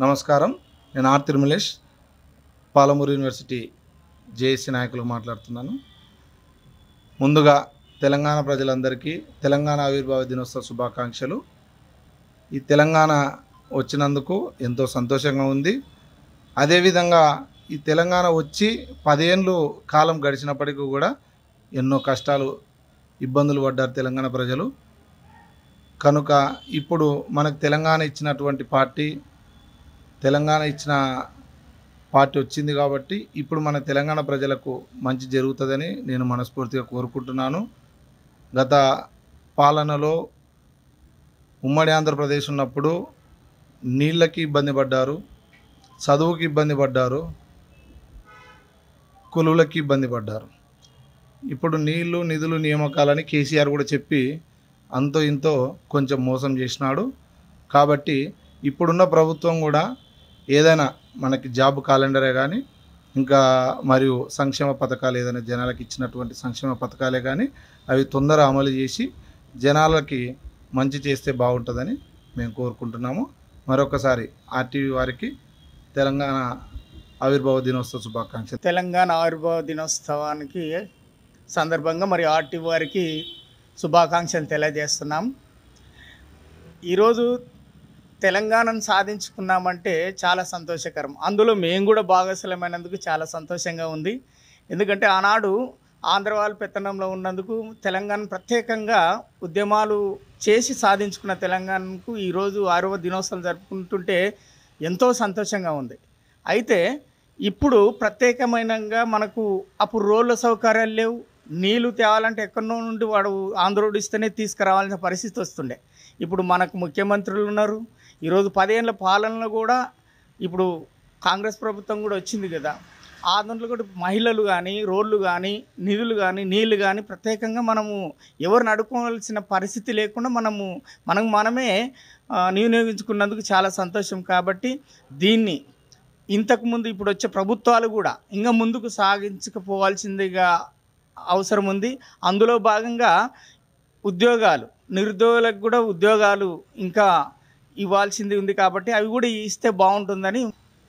నమస్కారం. నేను R Tirumalesh, Palamuru university JAC నాయకులు మాట్లాడుతున్నాను. ముందుగా తెలంగాణ ప్రజలందరికీ తెలంగాణ ఆవిర్భావ దినోత్సవ శుభాకాంక్షలు. ఈ తెలంగాణ వచ్చినందుకు ఎంతో సంతోషంగా ఉంది. అదేవిధంగా ఈ తెలంగాణ వచ్చి 10 ఏళ్ళు కాలం గడిచినప్పటికీ కూడా ఎన్నో కష్టాలు, ఇబ్బందులు పడ్డారు తెలంగాణ ప్రజలు. కనుక ఇప్పుడు మనకు తెలంగాణ ఇచ్చినటువంటి పార్టీ వచ్చింది కాబట్టి ఇప్పుడు మన తెలంగాణ ప్రజలకు మంచి జరుగుతుందని నేను మనస్ఫూర్తిగా కోరుకుంటున్నాను. గత పాలనలో ఉమ్మడి ఆంధ్రప్రదేశ్ ఉన్నప్పుడు నీళ్ళకి ఇబ్బంది పడ్డారు, చదువుకి ఇబ్బంది పడ్డారు, కులువులకి ఇబ్బంది పడ్డారు. ఇప్పుడు నీళ్లు, నిధులు, నియామకాలని కేసీఆర్ కూడా చెప్పి అంతో ఇంతో కొంచెం మోసం చేసినాడు. కాబట్టి ఇప్పుడున్న ప్రభుత్వం కూడా ఏదైనా మనకి జాబ్ క్యాలెండరే కానీ ఇంకా మరియు సంక్షేమ పథకాలు ఏదైనా జనాలకు ఇచ్చినటువంటి సంక్షేమ పథకాలే కానీ అవి తొందరగా అమలు చేసి జనాలకి మంచి చేస్తే బాగుంటుందని మేము కోరుకుంటున్నాము. మరొకసారి ఆర్టీవీ వారికి తెలంగాణ ఆవిర్భావ దినోత్సవ శుభాకాంక్షలు. తెలంగాణ ఆవిర్భావ దినోత్సవానికి సందర్భంగా మరి ఆర్టీవీ వారికి శుభాకాంక్షలు తెలియజేస్తున్నాం. ఈరోజు తెలంగాణను సాధించుకున్నామంటే చాలా సంతోషకరం. అందులో మేము కూడా భాగస్వామ్యమైనందుకు చాలా సంతోషంగా ఉంది. ఎందుకంటే ఆనాడు ఆంధ్ర వాళ్ళ పెత్తనంలో ఉన్నందుకు తెలంగాణ ప్రత్యేకంగా ఉద్యమాలు చేసి సాధించుకున్న తెలంగాణకు ఈరోజు 6వ దినోత్సవం జరుపుకుంటుంటే ఎంతో సంతోషంగా ఉంది. అయితే ఇప్పుడు ప్రత్యేకమైనగా మనకు అప్పుడు రోడ్ల సౌకర్యాలు లేవు. నీళ్లు తేవాలంటే ఎక్కడో నుండి వాడు ఆంధ్రోడు ఇస్తేనే తీసుకురావాల్సిన పరిస్థితి వస్తుండే. ఇప్పుడు మనకు ముఖ్యమంత్రులు ఉన్నారు. ఈరోజు 10 ఏళ్ళ పాలనలో కూడా ఇప్పుడు కాంగ్రెస్ ప్రభుత్వం కూడా వచ్చింది కదా. ఆ దాంట్లో కూడా మహిళలు కానీ, రోడ్లు కానీ, నిధులు కానీ, నీళ్లు కానీ ప్రత్యేకంగా మనము ఎవరిని అడుక్కోవాల్సిన పరిస్థితి లేకుండా మనమే వినియోగించుకున్నందుకు చాలా సంతోషం. కాబట్టి దీన్ని ఇంతకుముందు ఇప్పుడు వచ్చే ప్రభుత్వాలు కూడా ఇంకా ముందుకు సాగించకపోవాల్సిందిగా అవసరం ఉంది. అందులో భాగంగా ఉద్యోగాలు, నిరుద్యోగులకు కూడా ఉద్యోగాలు ఇంకా ఇవ్వాల్సింది ఉంది. కాబట్టి అవి కూడా ఇస్తే బాగుంటుందని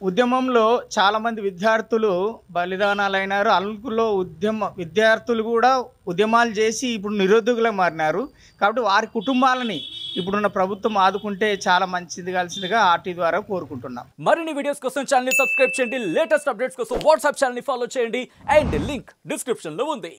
ఉద్యమంలో చాలామంది విద్యార్థులు బలిదానాలైనారు. అందులో విద్యార్థులు కూడా ఉద్యమాలు చేసి ఇప్పుడు నిరుద్యోగులు మారినారు. కాబట్టి వారి కుటుంబాలని ఇప్పుడున్న ప్రభుత్వం ఆదుకుంటే చాలా మంచిది కలిసిందిగా ఆర్టీ ద్వారా కోరుకుంటున్నాం. మరిన్ని వీడియోస్ కోసం ఛానల్ ని సబ్స్క్రైబ్ చేయండి. లేటెస్ట్ అప్డేట్స్ కోసం వాట్సాప్ ఛానల్ ని ఫాలో చేయండి. అండ్ లింక్ డిస్క్రిప్షన్ లో ఉంది.